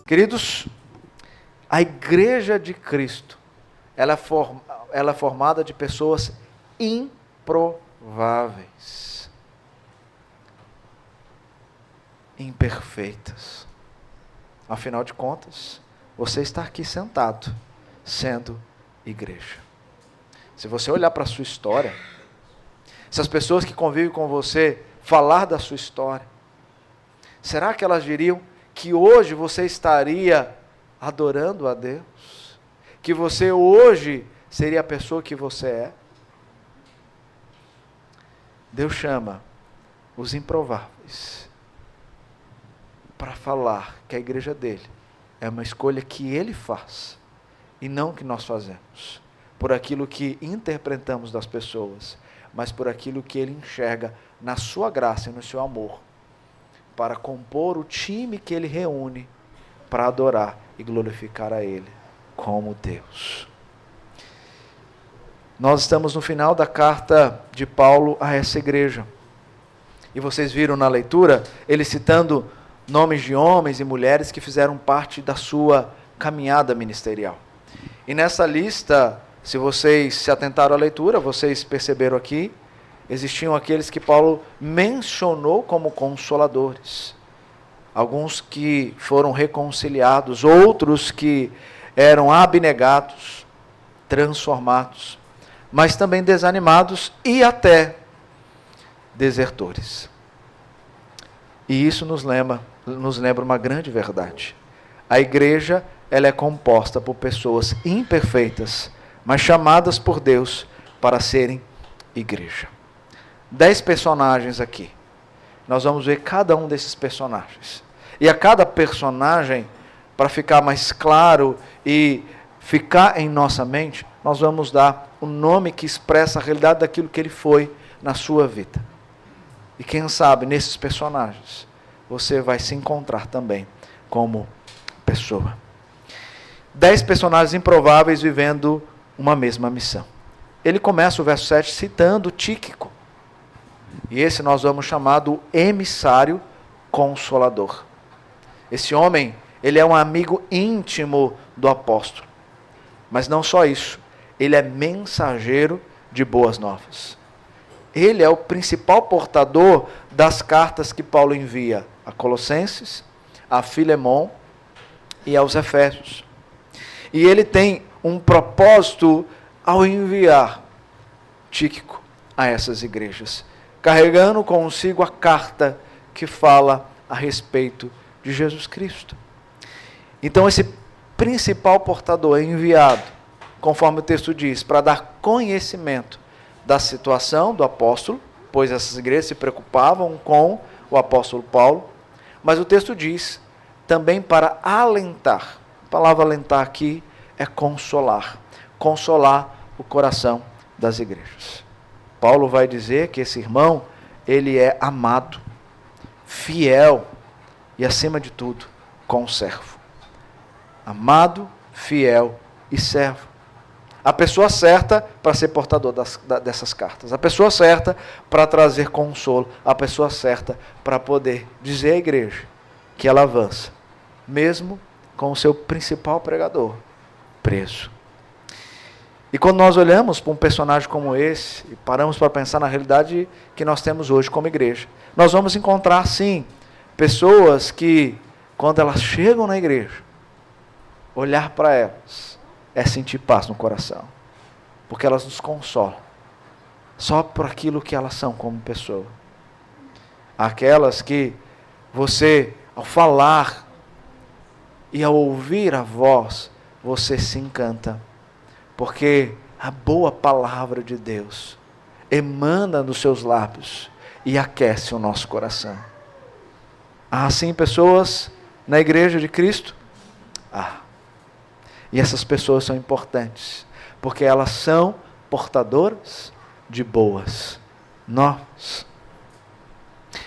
Queridos, a igreja de Cristo, ela é formada de pessoas improváveis, imperfeitas. Afinal de contas, você está aqui sentado, sendo igreja. Se você olhar para a sua história, se as pessoas que convivem com você falar da sua história, será que elas diriam que hoje você estaria adorando a Deus? Que você hoje seria a pessoa que você é? Deus chama os improváveis para falar que a igreja dele é uma escolha que ele faz e não que nós fazemos, por aquilo que interpretamos das pessoas, mas por aquilo que ele enxerga na sua graça e no seu amor, para compor o time que ele reúne para adorar e glorificar a ele como Deus. Nós estamos no final da carta de Paulo a essa igreja. E vocês viram na leitura, ele citando nomes de homens e mulheres que fizeram parte da sua caminhada ministerial. E nessa lista, se vocês se atentaram à leitura, vocês perceberam aqui, existiam aqueles que Paulo mencionou como consoladores. Alguns que foram reconciliados, outros que eram abnegados, transformados, mas também desanimados e até desertores. E isso nos lembra uma grande verdade. A igreja, ela é composta por pessoas imperfeitas, mas chamadas por Deus para serem igreja. 10 personagens aqui. Nós vamos ver cada um desses personagens. E a cada personagem, para ficar mais claro e ficar em nossa mente, nós vamos dar o nome que expressa a realidade daquilo que ele foi na sua vida. E quem sabe, nesses personagens, você vai se encontrar também como pessoa. 10 personagens improváveis vivendo uma mesma missão. Ele começa o verso 7 citando Tíquico. E esse nós vamos chamar do emissário consolador. Esse homem, ele é um amigo íntimo do apóstolo. Mas não só isso, ele é mensageiro de boas novas. Ele é o principal portador das cartas que Paulo envia a Colossenses, a Filemon e aos Efésios. E ele tem um propósito ao enviar Tíquico a essas igrejas, carregando consigo a carta que fala a respeito de Jesus Cristo. Então esse principal portador é enviado, conforme o texto diz, para dar conhecimento da situação do apóstolo, pois essas igrejas se preocupavam com o apóstolo Paulo, mas o texto diz também para alentar. A palavra alentar aqui é consolar, consolar o coração das igrejas. Paulo vai dizer que esse irmão, ele é amado, fiel e, acima de tudo, conservo. Amado, fiel e servo. A pessoa certa para ser portador dessas cartas. A pessoa certa para trazer consolo. A pessoa certa para poder dizer à igreja que ela avança, mesmo com o seu principal pregador preso. E quando nós olhamos para um personagem como esse, e paramos para pensar na realidade que nós temos hoje como igreja, nós vamos encontrar, sim, pessoas que, quando elas chegam na igreja, olhar para elas é sentir paz no coração, porque elas nos consolam, só por aquilo que elas são como pessoa. Aquelas que você, ao falar e ao ouvir a voz, você se encanta, porque a boa palavra de Deus emana dos seus lábios e aquece o nosso coração. Há assim pessoas na igreja de Cristo? E essas pessoas são importantes, porque elas são portadoras de boas novas.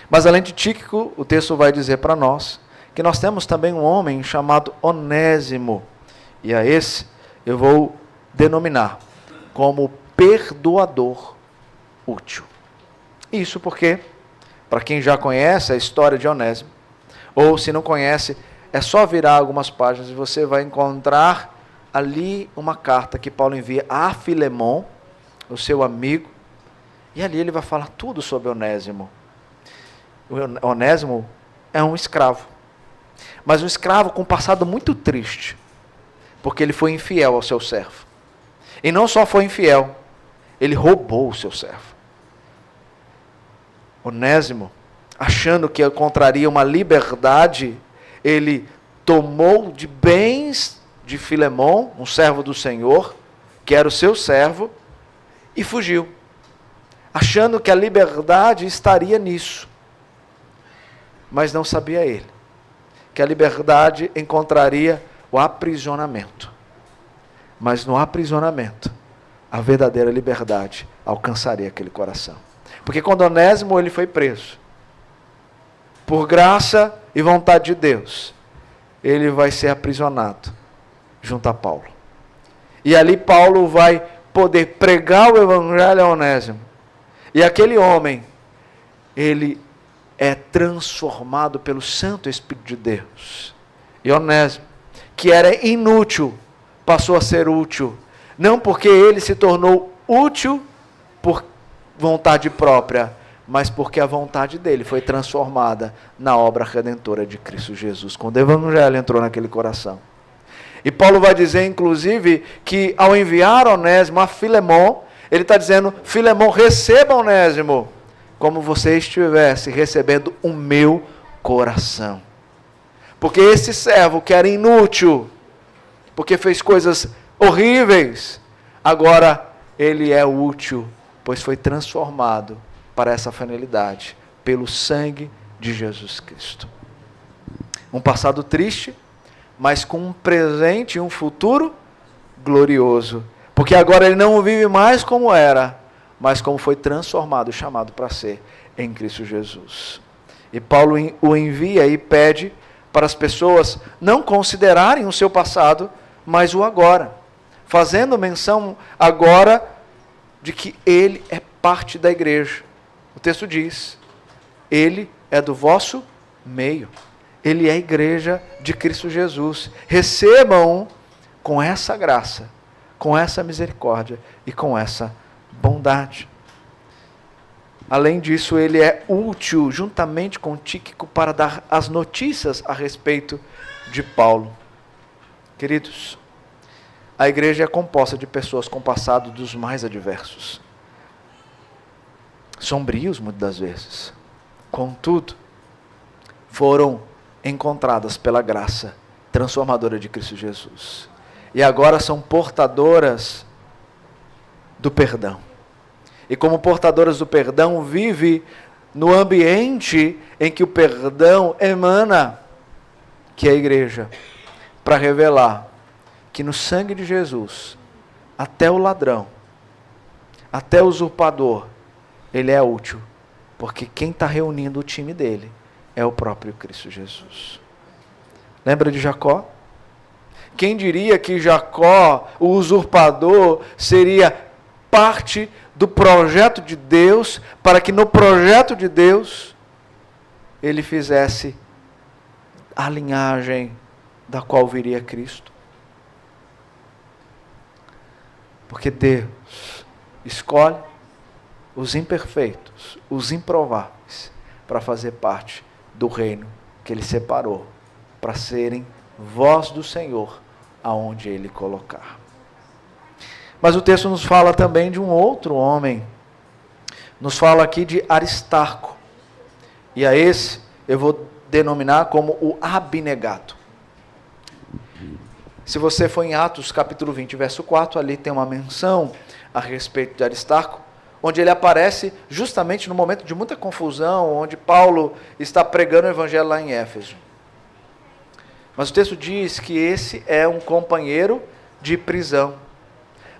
Mas além de Tíquico, o texto vai dizer para nós que nós temos também um homem chamado Onésimo, e a esse eu vou denominar como perdoador útil. Isso porque, para quem já conhece a história de Onésimo, ou se não conhece, é só virar algumas páginas e você vai encontrar ali uma carta que Paulo envia a Filemon, o seu amigo, e ali ele vai falar tudo sobre Onésimo. O Onésimo é um escravo, mas um escravo com um passado muito triste, porque ele foi infiel ao seu servo. E não só foi infiel, ele roubou o seu servo. Onésimo, achando que encontraria uma liberdade, ele tomou de bens de Filemon, um servo do Senhor, que era o seu servo, e fugiu, achando que a liberdade estaria nisso. Mas não sabia ele que a liberdade encontraria o aprisionamento. Mas no aprisionamento, a verdadeira liberdade alcançaria aquele coração. Porque quando Onésimo ele foi preso, por graça e vontade de Deus, ele vai ser aprisionado junto a Paulo. E ali Paulo vai poder pregar o evangelho a Onésimo. E aquele homem, ele é transformado pelo Santo Espírito de Deus. E Onésimo, que era inútil, passou a ser útil. Não porque ele se tornou útil por vontade própria, mas porque a vontade dele foi transformada na obra redentora de Cristo Jesus, quando o evangelho entrou naquele coração. E Paulo vai dizer, inclusive, que ao enviar Onésimo a Filemon, ele está dizendo: Filemon, receba Onésimo, como você estivesse recebendo o meu coração. Porque esse servo que era inútil, porque fez coisas horríveis, agora ele é útil, pois foi transformado para essa finalidade, pelo sangue de Jesus Cristo. Um passado triste, mas com um presente e um futuro glorioso. Porque agora ele não vive mais como era, mas como foi transformado e chamado para ser em Cristo Jesus. E Paulo o envia e pede para as pessoas não considerarem o seu passado, mas o agora. Fazendo menção agora de que ele é parte da igreja. O texto diz: ele é do vosso meio. Ele é a igreja de Cristo Jesus. Recebam com essa graça, com essa misericórdia e com essa bondade. Além disso, ele é útil juntamente com Tíquico para dar as notícias a respeito de Paulo. Queridos, a igreja é composta de pessoas com passado dos mais adversos, sombrios muitas das vezes. Contudo, foram encontradas pela graça transformadora de Cristo Jesus. E agora são portadoras do perdão. E como portadoras do perdão, vive no ambiente em que o perdão emana, que é a igreja, para revelar que no sangue de Jesus, até o ladrão, até o usurpador, ele é útil, porque quem está reunindo o time dele é o próprio Cristo Jesus. Lembra de Jacó? Quem diria que Jacó, o usurpador, seria parte do projeto de Deus, para que no projeto de Deus ele fizesse a linhagem da qual viria Cristo? Porque Deus escolhe os imperfeitos, os improváveis, para fazer parte do reino que Ele separou, para serem voz do Senhor, aonde Ele colocar. Mas o texto nos fala também de um outro homem, nos fala aqui de Aristarco, e a esse eu vou denominar como o abnegado. Se você for em Atos capítulo 20, verso 4, ali tem uma menção a respeito de Aristarco, onde ele aparece justamente no momento de muita confusão, onde Paulo está pregando o evangelho lá em Éfeso. Mas o texto diz que esse é um companheiro de prisão.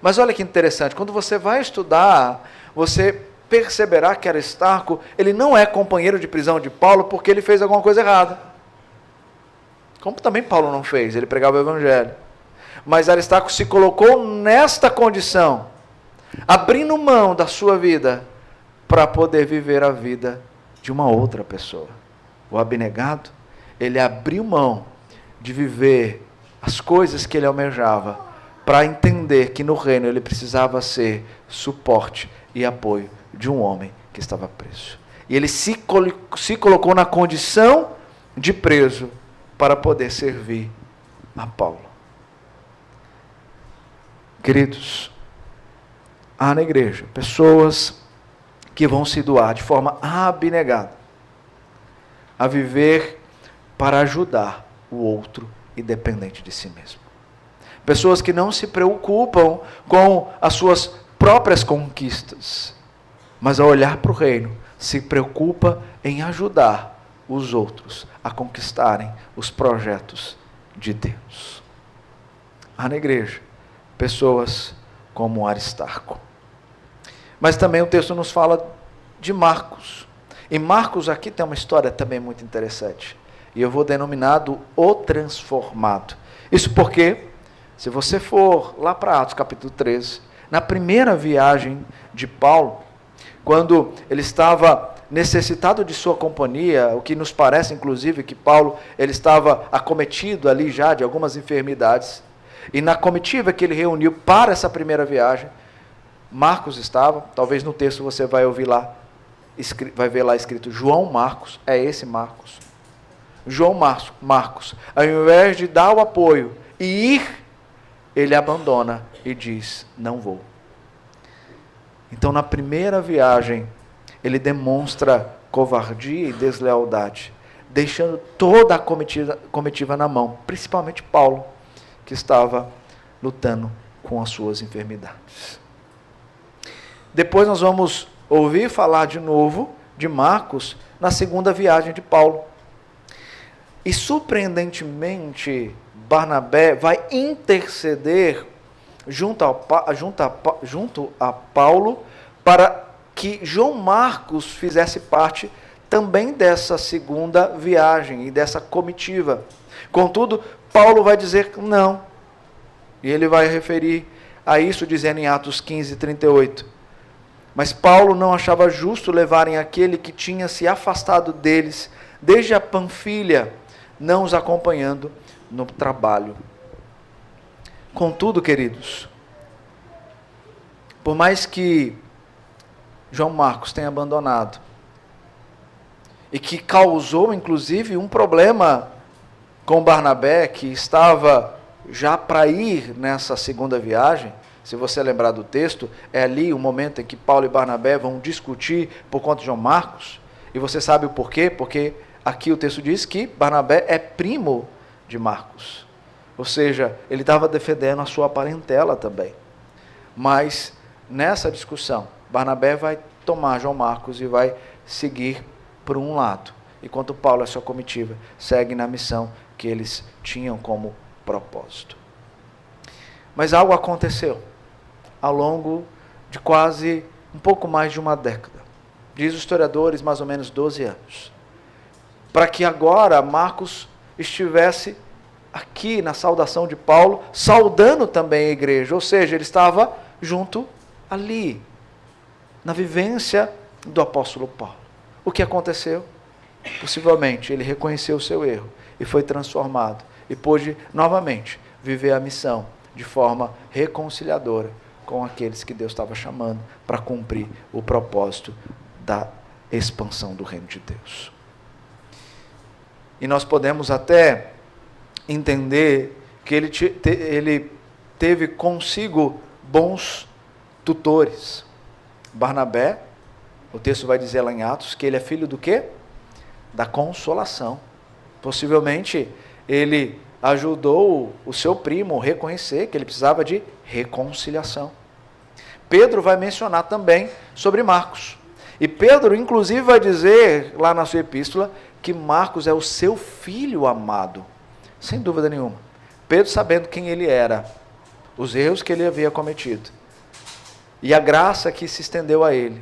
Mas olha que interessante, quando você vai estudar, você perceberá que Aristarco, ele não é companheiro de prisão de Paulo porque ele fez alguma coisa errada. Como também Paulo não fez, ele pregava o evangelho. Mas Aristarco se colocou nesta condição, abrindo mão da sua vida para poder viver a vida de uma outra pessoa. O abnegado, ele abriu mão de viver as coisas que ele almejava para entender que no reino ele precisava ser suporte e apoio de um homem que estava preso. E ele se colocou na condição de preso para poder servir a Paulo. Queridos, há na igreja pessoas que vão se doar de forma abnegada a viver para ajudar o outro independente de si mesmo. Pessoas que não se preocupam com as suas próprias conquistas, mas ao olhar para o reino, se preocupa em ajudar os outros a conquistarem os projetos de Deus. Há na igreja pessoas como Aristarco. Mas também o texto nos fala de Marcos. E Marcos aqui tem uma história também muito interessante. E eu vou denominado o transformado. Isso porque, se você for lá para Atos capítulo 13, na primeira viagem de Paulo, quando ele estava necessitado de sua companhia, o que nos parece inclusive que Paulo ele estava acometido ali já de algumas enfermidades, e na comitiva que ele reuniu para essa primeira viagem, Marcos estava, talvez no texto você vai ouvir lá, vai ver lá escrito João Marcos, é esse Marcos. João Marcos, ao invés de dar o apoio e ir, ele abandona e diz, não vou. Então, na primeira viagem, ele demonstra covardia e deslealdade, deixando toda a comitiva na mão, principalmente Paulo, que estava lutando com as suas enfermidades. Depois nós vamos ouvir falar de novo de Marcos na segunda viagem de Paulo. E surpreendentemente, Barnabé vai interceder junto a Paulo para que João Marcos fizesse parte também dessa segunda viagem e dessa comitiva. Contudo, Paulo vai dizer não. E ele vai referir a isso dizendo em Atos 15, 38. Mas Paulo não achava justo levarem aquele que tinha se afastado deles desde a Panfilha, não os acompanhando no trabalho. Contudo, queridos, por mais que João Marcos tenha abandonado, e que causou inclusive um problema com Barnabé, que estava já para ir nessa segunda viagem, se você lembrar do texto, é ali o momento em que Paulo e Barnabé vão discutir por conta de João Marcos, e você sabe o porquê? Porque aqui o texto diz que Barnabé é primo de Marcos. Ou seja, ele estava defendendo a sua parentela também. Mas, nessa discussão, Barnabé vai tomar João Marcos e vai seguir por um lado. Enquanto Paulo e a sua comitiva seguem na missão que eles tinham como propósito. Mas algo aconteceu ao longo de quase um pouco mais de uma década. Diz os historiadores, mais ou menos 12 anos. Para que agora Marcos estivesse aqui na saudação de Paulo, saudando também a igreja, ou seja, ele estava junto ali, na vivência do apóstolo Paulo. O que aconteceu? Possivelmente ele reconheceu o seu erro e foi transformado e pôde novamente viver a missão de forma reconciliadora com aqueles que Deus estava chamando para cumprir o propósito da expansão do reino de Deus. E nós podemos até entender que ele teve consigo bons tutores. Barnabé, o texto vai dizer lá em Atos, que ele é filho do quê? Da consolação. Possivelmente, ele ajudou o seu primo a reconhecer que ele precisava de reconciliação. Pedro vai mencionar também sobre Marcos. E Pedro, inclusive, vai dizer lá na sua epístola que Marcos é o seu filho amado. Sem dúvida nenhuma. Pedro, sabendo quem ele era, os erros que ele havia cometido, e a graça que se estendeu a ele,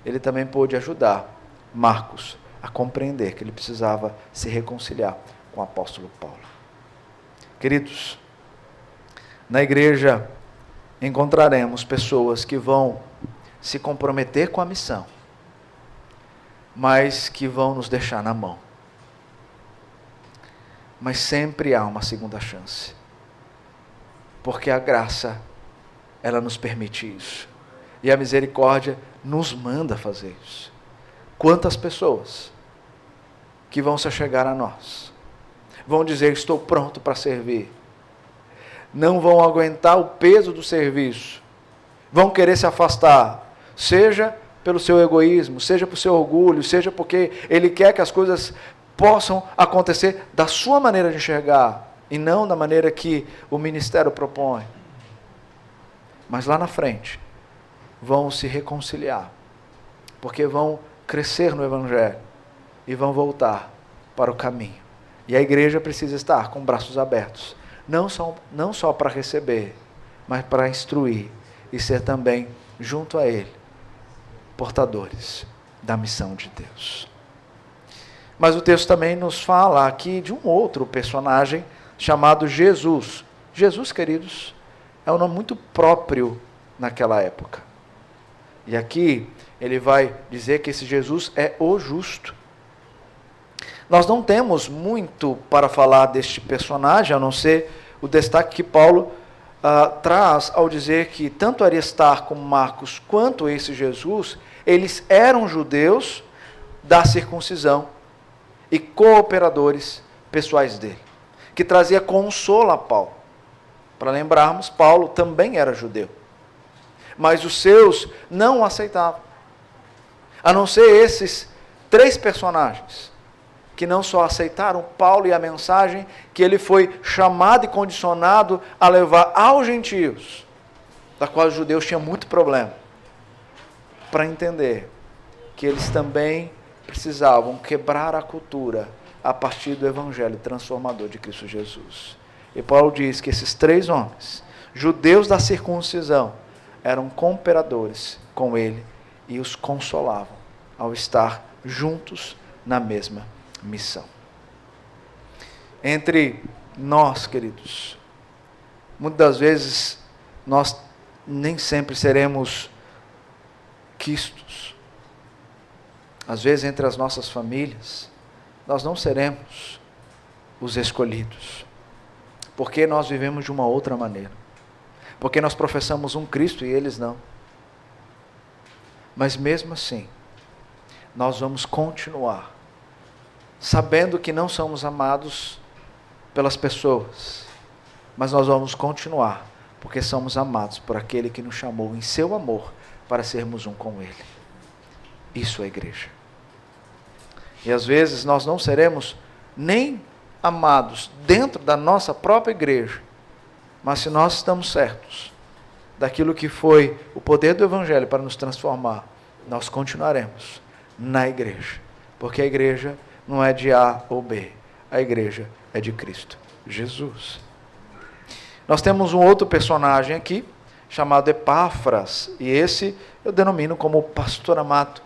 ele também pôde ajudar Marcos a compreender que ele precisava se reconciliar com o apóstolo Paulo. Queridos, na igreja encontraremos pessoas que vão se comprometer com a missão mas que vão nos deixar na mão. Mas sempre há uma segunda chance. Porque a graça, ela nos permite isso. E a misericórdia nos manda fazer isso. Quantas pessoas que vão se achegar a nós, vão dizer, estou pronto para servir. Não vão aguentar o peso do serviço. Vão querer se afastar, seja pelo seu egoísmo, seja por seu orgulho, seja porque ele quer que as coisas possam acontecer da sua maneira de enxergar, e não da maneira que o ministério propõe. Mas lá na frente, vão se reconciliar, porque vão crescer no Evangelho, e vão voltar para o caminho. E a igreja precisa estar com braços abertos, não só para receber, mas para instruir, e ser também, junto a Ele, portadores da missão de Deus. Mas o texto também nos fala aqui de um outro personagem chamado Jesus. Jesus, queridos, é um nome muito próprio naquela época. E aqui ele vai dizer que esse Jesus é o justo. Nós não temos muito para falar deste personagem, a não ser o destaque que Paulo traz ao dizer que tanto Aristarco, Marcos, quanto esse Jesus, eles eram judeus da circuncisão e cooperadores pessoais dele, que trazia consolo a Paulo. Para lembrarmos, Paulo também era judeu, mas os seus não o aceitavam, a não ser esses 3 personagens, que não só aceitaram Paulo e a mensagem que ele foi chamado e condicionado a levar aos gentios, da qual os judeus tinham muito problema, para entender que eles também precisavam quebrar a cultura a partir do evangelho transformador de Cristo Jesus. E Paulo diz que esses 3 homens, judeus da circuncisão, eram cooperadores com ele e os consolavam ao estar juntos na mesma missão. Entre nós, queridos, muitas das vezes nós nem sempre seremos quistos. Às vezes entre as nossas famílias nós não seremos os escolhidos, porque nós vivemos de uma outra maneira, porque nós professamos um Cristo e eles não. Mas mesmo assim nós vamos continuar sabendo que não somos amados pelas pessoas, mas nós vamos continuar, porque somos amados por aquele que nos chamou em seu amor para sermos um com ele. Isso é igreja. E às vezes nós não seremos nem amados dentro da nossa própria igreja, mas se nós estamos certos daquilo que foi o poder do evangelho para nos transformar, nós continuaremos na igreja, porque a igreja não é de A ou B, a igreja é de Cristo Jesus. Nós temos um outro personagem aqui, chamado Epáfras, e esse eu denomino como pastor amado.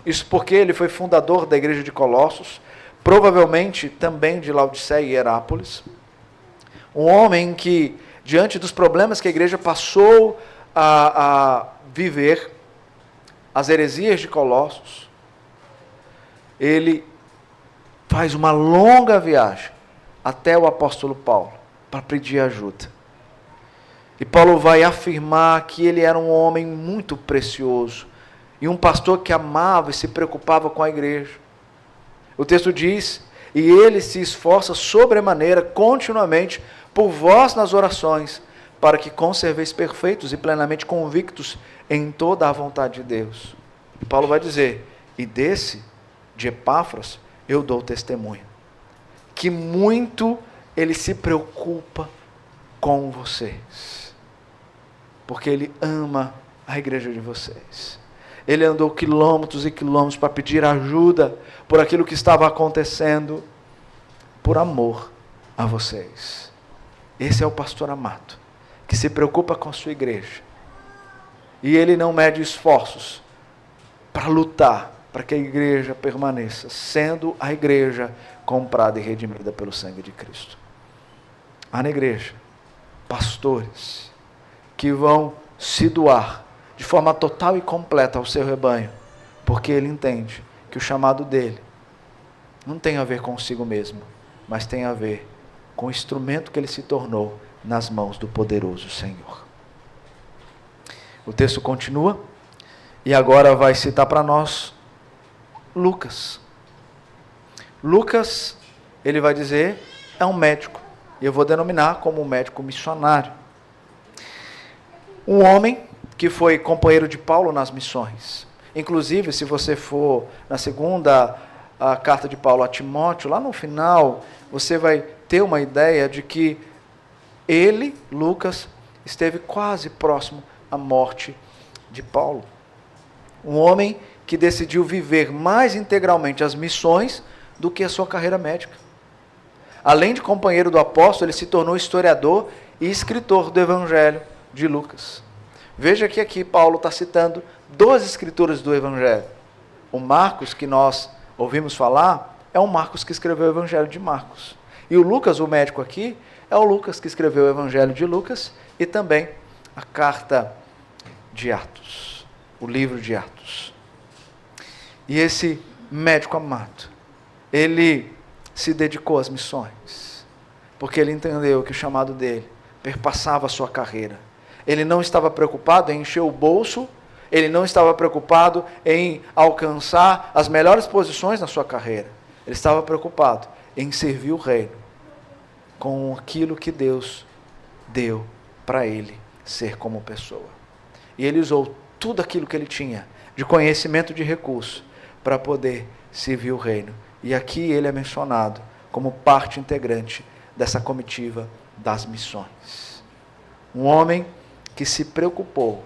Isso porque ele foi fundador da igreja de Colossos, provavelmente também de Laodiceia e Herápolis. Um homem que, diante dos problemas que a igreja passou a viver, as heresias de Colossos, ele faz uma longa viagem até o apóstolo Paulo para pedir ajuda. E Paulo vai afirmar que ele era um homem muito precioso e um pastor que amava e se preocupava com a igreja. O texto diz, e ele se esforça sobremaneira continuamente por vós nas orações, para que conserveis perfeitos e plenamente convictos em toda a vontade de Deus. E Paulo vai dizer, e de Epáfras, eu dou testemunho, que muito ele se preocupa com vocês, porque ele ama a igreja de vocês. Ele andou quilômetros e quilômetros para pedir ajuda por aquilo que estava acontecendo, por amor a vocês. Esse é o pastor amado, que se preocupa com a sua igreja. E ele não mede esforços para lutar, para que a igreja permaneça, sendo a igreja comprada e redimida pelo sangue de Cristo. Há na igreja pastores que vão se doar de forma total e completa ao seu rebanho, porque ele entende que o chamado dele não tem a ver consigo mesmo, mas tem a ver com o instrumento que ele se tornou nas mãos do poderoso Senhor. O texto continua e agora vai citar para nós Lucas. Lucas, ele vai dizer, é um médico, e eu vou denominar como um médico missionário. Um homem que foi companheiro de Paulo nas missões. Inclusive, se você for na segunda carta de Paulo a Timóteo, lá no final, você vai ter uma ideia de que ele, Lucas, esteve quase próximo à morte de Paulo. Um homem que decidiu viver mais integralmente as missões do que a sua carreira médica. Além de companheiro do apóstolo, ele se tornou historiador e escritor do Evangelho de Lucas. Veja que aqui Paulo está citando 2 escritores do Evangelho. O Marcos, que nós ouvimos falar, é o Marcos que escreveu o Evangelho de Marcos. E o Lucas, o médico aqui, é o Lucas que escreveu o Evangelho de Lucas e também a carta de Atos, o livro de Atos. E esse médico amado, ele se dedicou às missões, porque ele entendeu que o chamado dele perpassava a sua carreira. Ele não estava preocupado em encher o bolso, ele não estava preocupado em alcançar as melhores posições na sua carreira. Ele estava preocupado em servir o reino com aquilo que Deus deu para ele ser como pessoa. E ele usou tudo aquilo que ele tinha de conhecimento, de recurso, para poder servir o reino. E aqui ele é mencionado como parte integrante dessa comitiva das missões. Um homem que se preocupou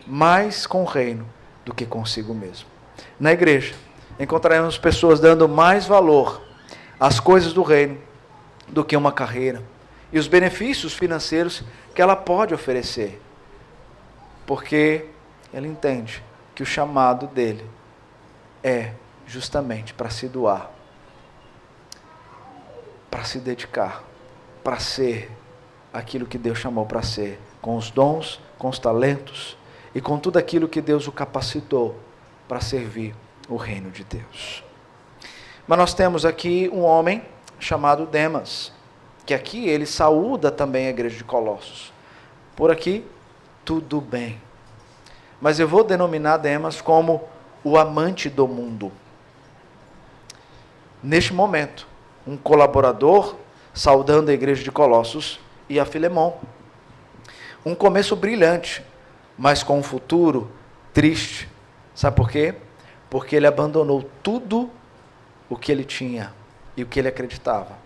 mais com o reino do que consigo mesmo. Na igreja, encontraremos pessoas dando mais valor às coisas do reino do que uma carreira e os benefícios financeiros que ela pode oferecer, porque ela entende que o chamado dele é justamente para se doar, para se dedicar, para ser aquilo que Deus chamou para ser, com os dons, com os talentos e com tudo aquilo que Deus o capacitou para servir o reino de Deus. Mas nós temos aqui um homem chamado Demas, que aqui ele saúda também a igreja de Colossos. Por aqui, tudo bem. Mas eu vou denominar Demas como o amante do mundo. Neste momento, um colaborador saudando a igreja de Colossos e a Filemon. Um começo brilhante, mas com um futuro triste. Sabe por quê? Porque ele abandonou tudo o que ele tinha e o que ele acreditava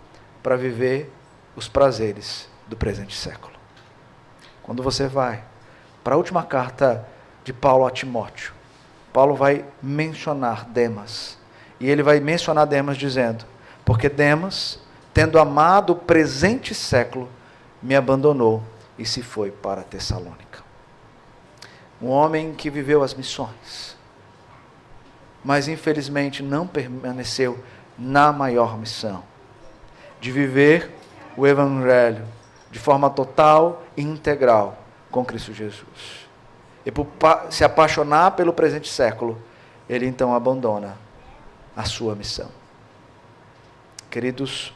para viver os prazeres do presente século. Quando você vai para a última carta de Paulo a Timóteo, Paulo vai mencionar Demas. E ele vai mencionar Demas dizendo: porque Demas, tendo amado o presente século, me abandonou e se foi para Tessalônica. Um homem que viveu as missões, mas infelizmente não permaneceu na maior missão, de viver o Evangelho de forma total e integral com Cristo Jesus. E por se apaixonar pelo presente século, ele então abandona a sua missão. Queridos,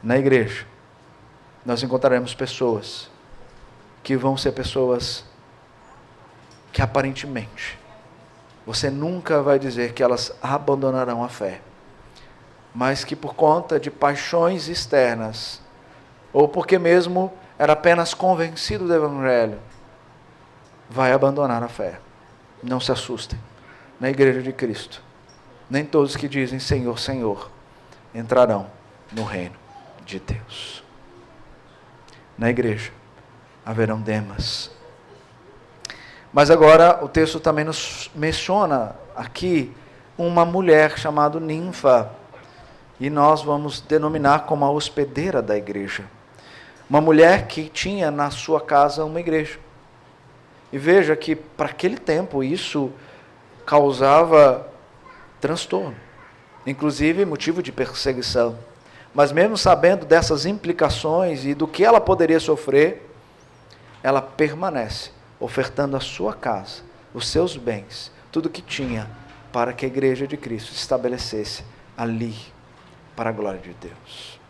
na igreja, nós encontraremos pessoas que vão ser pessoas que aparentemente você nunca vai dizer que elas abandonarão a fé, mas que por conta de paixões externas, ou porque mesmo era apenas convencido do Evangelho, vai abandonar a fé. Não se assustem. Na igreja de Cristo, nem todos que dizem Senhor, Senhor, entrarão no reino de Deus. Na igreja haverão Demas. Mas agora o texto também nos menciona aqui uma mulher chamada Ninfa, e nós vamos denominar como a hospedeira da igreja. Uma mulher que tinha na sua casa uma igreja. E veja que para aquele tempo isso causava transtorno, inclusive motivo de perseguição. Mas mesmo sabendo dessas implicações e do que ela poderia sofrer, ela permanece ofertando a sua casa, os seus bens, tudo que tinha para que a igreja de Cristo se estabelecesse ali, para a glória de Deus.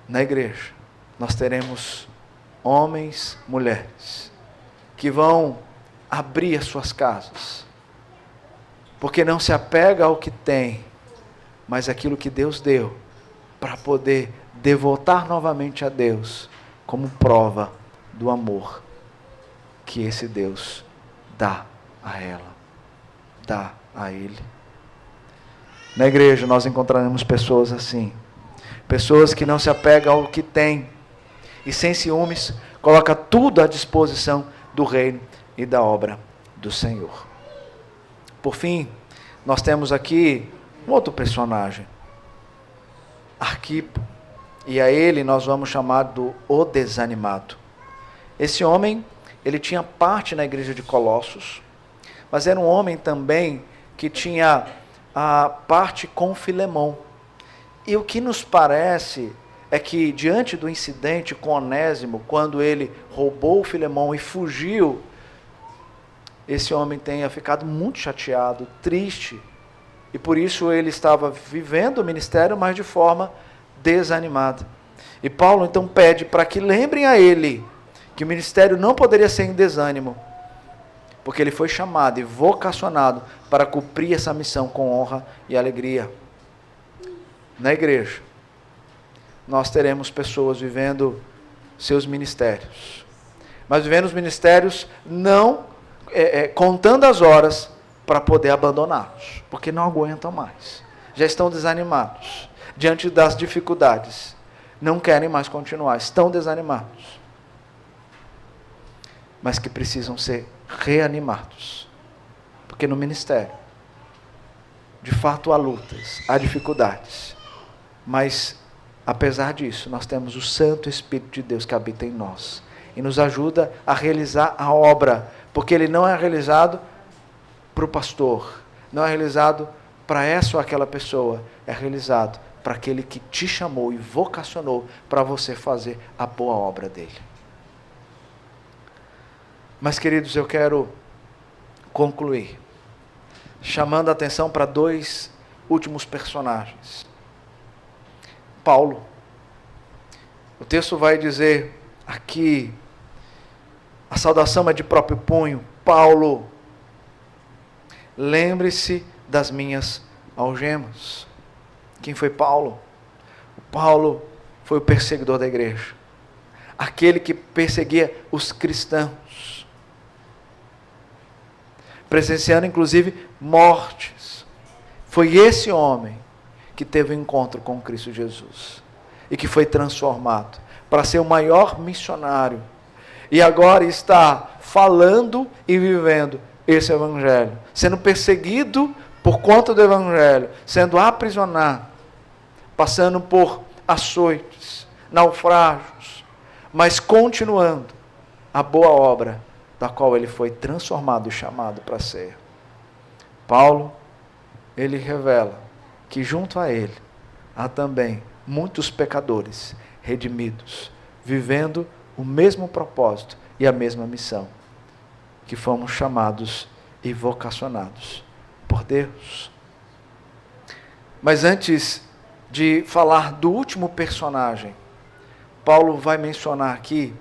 Na igreja, nós teremos homens, mulheres, que vão abrir as suas casas, porque não se apega ao que tem, mas aquilo que Deus deu, para poder devotar novamente a Deus, como prova do amor que esse Deus dá a ela, dá a ele. Na igreja nós encontraremos pessoas assim, pessoas que não se apegam ao que tem, e sem ciúmes, coloca tudo à disposição do reino e da obra do Senhor. Por fim, nós temos aqui um outro personagem, Arquipo, e a ele nós vamos chamar do o desanimado. Esse homem, ele tinha parte na igreja de Colossos, mas era um homem também que tinha a parte com Filemão. E o que nos parece é que diante do incidente com Onésimo, quando ele roubou Filemão e fugiu, esse homem tenha ficado muito chateado, triste, e por isso ele estava vivendo o ministério, mas de forma desanimada. E Paulo então pede para que lembrem a ele que o ministério não poderia ser em desânimo, porque ele foi chamado e vocacionado para cumprir essa missão com honra e alegria. Na igreja, nós teremos pessoas vivendo seus ministérios, mas vivendo os ministérios não contando as horas para poder abandoná-los, porque não aguentam mais, já estão desanimados, diante das dificuldades, não querem mais continuar, estão desanimados, mas que precisam ser reanimados, porque no ministério, de fato há lutas, há dificuldades, mas apesar disso, nós temos o Santo Espírito de Deus que habita em nós, e nos ajuda a realizar a obra, porque ele não é realizado para o pastor, não é realizado para essa ou aquela pessoa, é realizado para aquele que te chamou e vocacionou para você fazer a boa obra dele. Mas, queridos, eu quero concluir chamando a atenção para dois últimos personagens. Paulo. O texto vai dizer aqui, a saudação é de próprio punho. Paulo, lembre-se das minhas algemas. Quem foi Paulo? Paulo foi o perseguidor da igreja, aquele que perseguia os cristãos, presenciando inclusive mortes. Foi esse homem que teve um encontro com Cristo Jesus e que foi transformado para ser o maior missionário, e agora está falando e vivendo esse evangelho, sendo perseguido por conta do evangelho, sendo aprisionado, passando por açoites, naufrágios, mas continuando a boa obra da qual ele foi transformado e chamado para ser. Paulo, ele revela que junto a ele há também muitos pecadores redimidos, vivendo o mesmo propósito e a mesma missão, que fomos chamados e vocacionados por Deus. Mas antes de falar do último personagem, Paulo vai mencionar aqui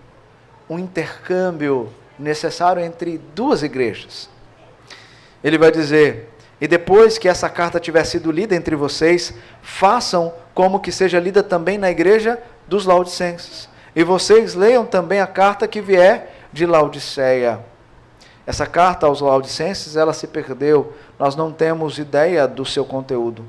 um intercâmbio necessário entre duas igrejas. Ele vai dizer: e depois que essa carta tiver sido lida entre vocês, façam como que seja lida também na igreja dos Laodicenses. E vocês leiam também a carta que vier de Laodiceia. Essa carta aos Laodicenses, ela se perdeu, nós não temos ideia do seu conteúdo.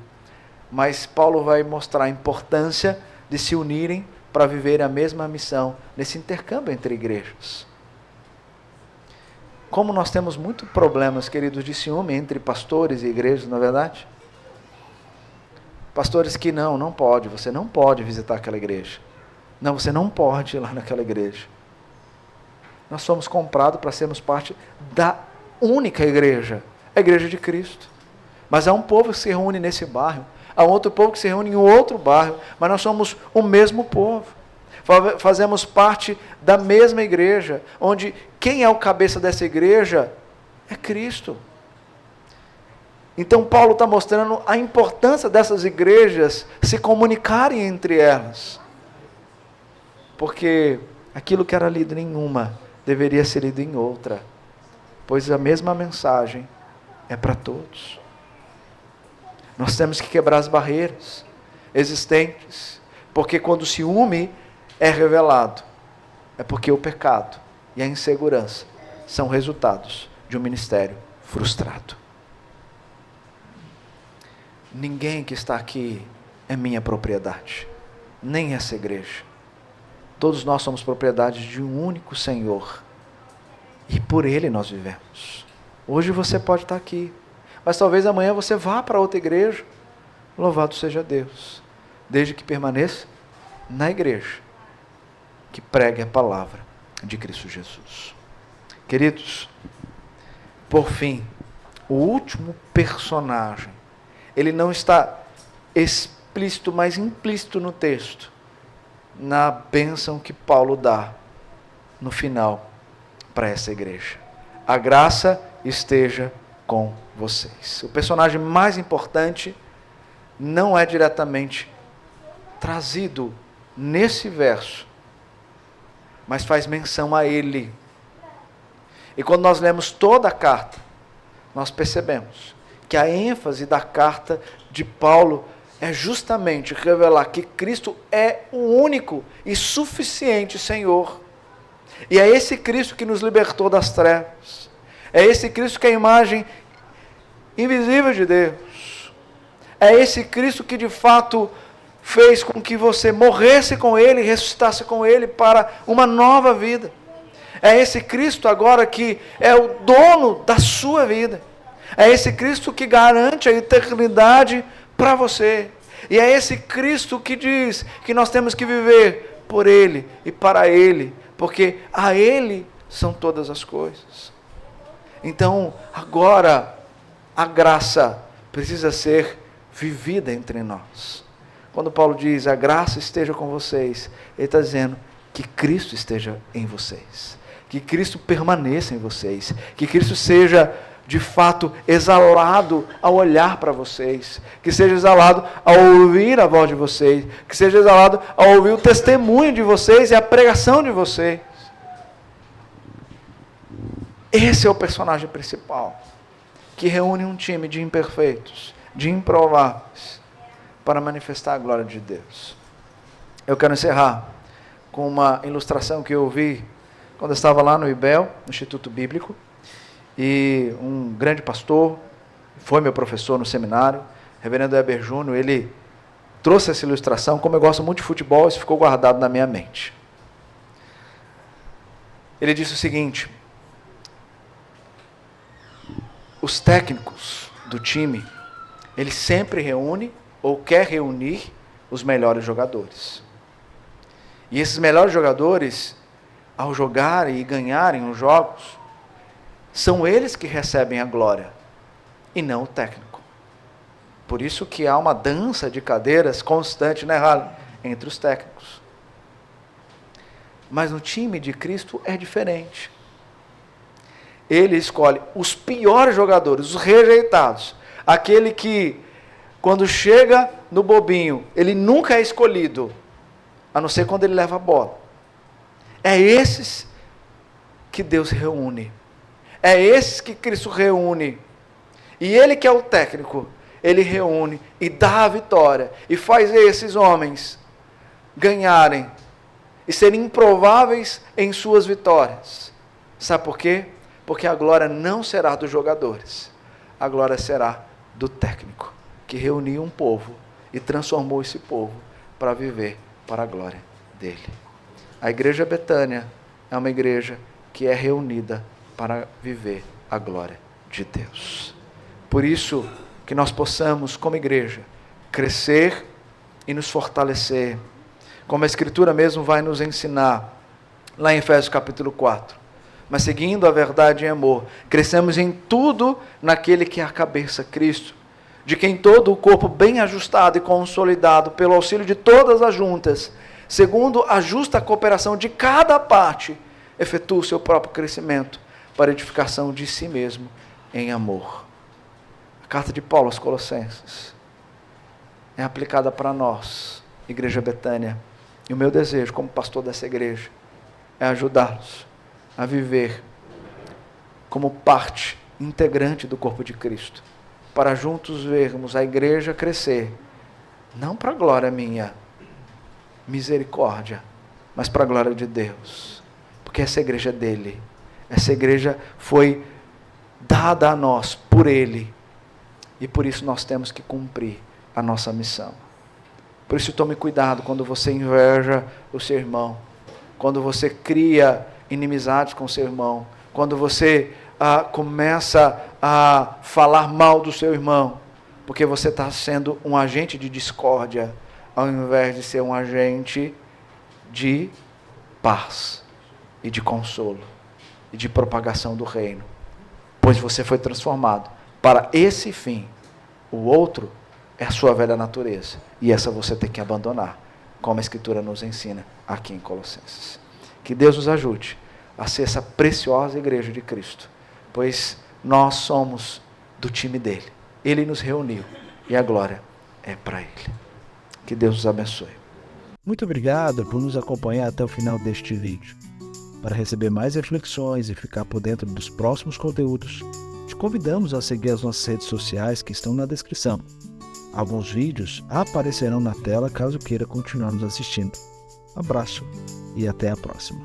Mas Paulo vai mostrar a importância de se unirem para viver a mesma missão, nesse intercâmbio entre igrejas. Como nós temos muitos problemas, queridos, de ciúme entre pastores e igrejas, não é verdade? Pastores que não pode, você não pode visitar aquela igreja. Não, você não pode ir lá naquela igreja. Nós somos comprados para sermos parte da única igreja, a igreja de Cristo. Mas há um povo que se reúne nesse bairro, há outro povo que se reúne em outro bairro, mas nós somos o mesmo povo. Fazemos parte da mesma igreja, onde quem é o cabeça dessa igreja é Cristo. Então Paulo está mostrando a importância dessas igrejas se comunicarem entre elas. Porque aquilo que era lido em uma deveria ser lido em outra. Pois a mesma mensagem é para todos. Nós temos que quebrar as barreiras existentes. Porque quando o ciúme é revelado, é porque o pecado e a insegurança são resultados de um ministério frustrado. Ninguém que está aqui é minha propriedade, nem essa igreja. Todos nós somos propriedade de um único Senhor, e por Ele nós vivemos. Hoje você pode estar aqui, mas talvez amanhã você vá para outra igreja. Louvado seja Deus, desde que permaneça na igreja, que pregue a palavra de Cristo Jesus. Queridos, por fim, o último personagem, ele não está explícito, mas implícito no texto, na bênção que Paulo dá no final para essa igreja. A graça esteja com vocês. O personagem mais importante não é diretamente trazido nesse verso, mas faz menção a ele. E quando nós lemos toda a carta, nós percebemos que a ênfase da carta de Paulo é justamente revelar que Cristo é o único e suficiente Senhor. E é esse Cristo que nos libertou das trevas. É esse Cristo que é a imagem invisível de Deus. É esse Cristo que de fato fez com que você morresse com Ele e ressuscitasse com Ele para uma nova vida. É esse Cristo agora que é o dono da sua vida. É esse Cristo que garante a eternidade para você. E é esse Cristo que diz que nós temos que viver por Ele e para Ele, porque a Ele são todas as coisas. Então, agora, a graça precisa ser vivida entre nós. Quando Paulo diz, a graça esteja com vocês, ele está dizendo que Cristo esteja em vocês, que Cristo permaneça em vocês, que Cristo seja de fato exalado ao olhar para vocês, que seja exalado ao ouvir a voz de vocês, que seja exalado ao ouvir o testemunho de vocês e a pregação de vocês. Esse é o personagem principal, que reúne um time de imperfeitos, de improváveis, para manifestar a glória de Deus. Eu quero encerrar com uma ilustração que eu vi quando eu estava lá no IBEL, no Instituto Bíblico, e um grande pastor, foi meu professor no seminário, reverendo Heber Júnior, ele trouxe essa ilustração. Como eu gosto muito de futebol, isso ficou guardado na minha mente. Ele disse o seguinte: os técnicos do time, ele sempre reúne ou quer reunir os melhores jogadores. E esses melhores jogadores, ao jogarem e ganharem os jogos, são eles que recebem a glória, e não o técnico. Por isso que há uma dança de cadeiras constante, né, Rally? Entre os técnicos. Mas no time de Cristo é diferente. Ele escolhe os piores jogadores, os rejeitados, aquele que, quando chega no bobinho, ele nunca é escolhido, a não ser quando ele leva a bola. É esses que Deus reúne. É esses que Cristo reúne. E Ele que é o técnico, Ele reúne e dá a vitória. E faz esses homens ganharem e serem improváveis em suas vitórias. Sabe por quê? Porque a glória não será dos jogadores. A glória será do técnico, que reuniu um povo e transformou esse povo para viver para a glória dele. A igreja Betânia é uma igreja que é reunida para viver a glória de Deus. Por isso que nós possamos, como igreja, crescer e nos fortalecer, como a Escritura mesmo vai nos ensinar, lá em Efésios capítulo 4. Mas seguindo a verdade em amor, crescemos em tudo naquele que é a cabeça, Cristo, de quem todo o corpo bem ajustado e consolidado pelo auxílio de todas as juntas, segundo a justa cooperação de cada parte, efetua o seu próprio crescimento para a edificação de si mesmo em amor. A carta de Paulo aos Colossenses é aplicada para nós, Igreja Betânia. E o meu desejo como pastor dessa igreja é ajudá-los a viver como parte integrante do corpo de Cristo, para juntos vermos a igreja crescer, não para a glória minha, misericórdia, mas para a glória de Deus, porque essa igreja é dele, essa igreja foi dada a nós por ele, e por isso nós temos que cumprir a nossa missão. Por isso tome cuidado quando você inveja o seu irmão, quando você cria inimizades com o seu irmão, quando você começa a falar mal do seu irmão, porque você está sendo um agente de discórdia, ao invés de ser um agente de paz, e de consolo, e de propagação do reino, pois você foi transformado para esse fim. O outro é a sua velha natureza, e essa você tem que abandonar, como a Escritura nos ensina aqui em Colossenses. Que Deus nos ajude a ser essa preciosa igreja de Cristo, pois nós somos do time dele. Ele nos reuniu e a glória é para ele. Que Deus nos abençoe. Muito obrigado por nos acompanhar até o final deste vídeo. Para receber mais reflexões e ficar por dentro dos próximos conteúdos, te convidamos a seguir as nossas redes sociais que estão na descrição. Alguns vídeos aparecerão na tela caso queira continuar nos assistindo. Abraço e até a próxima.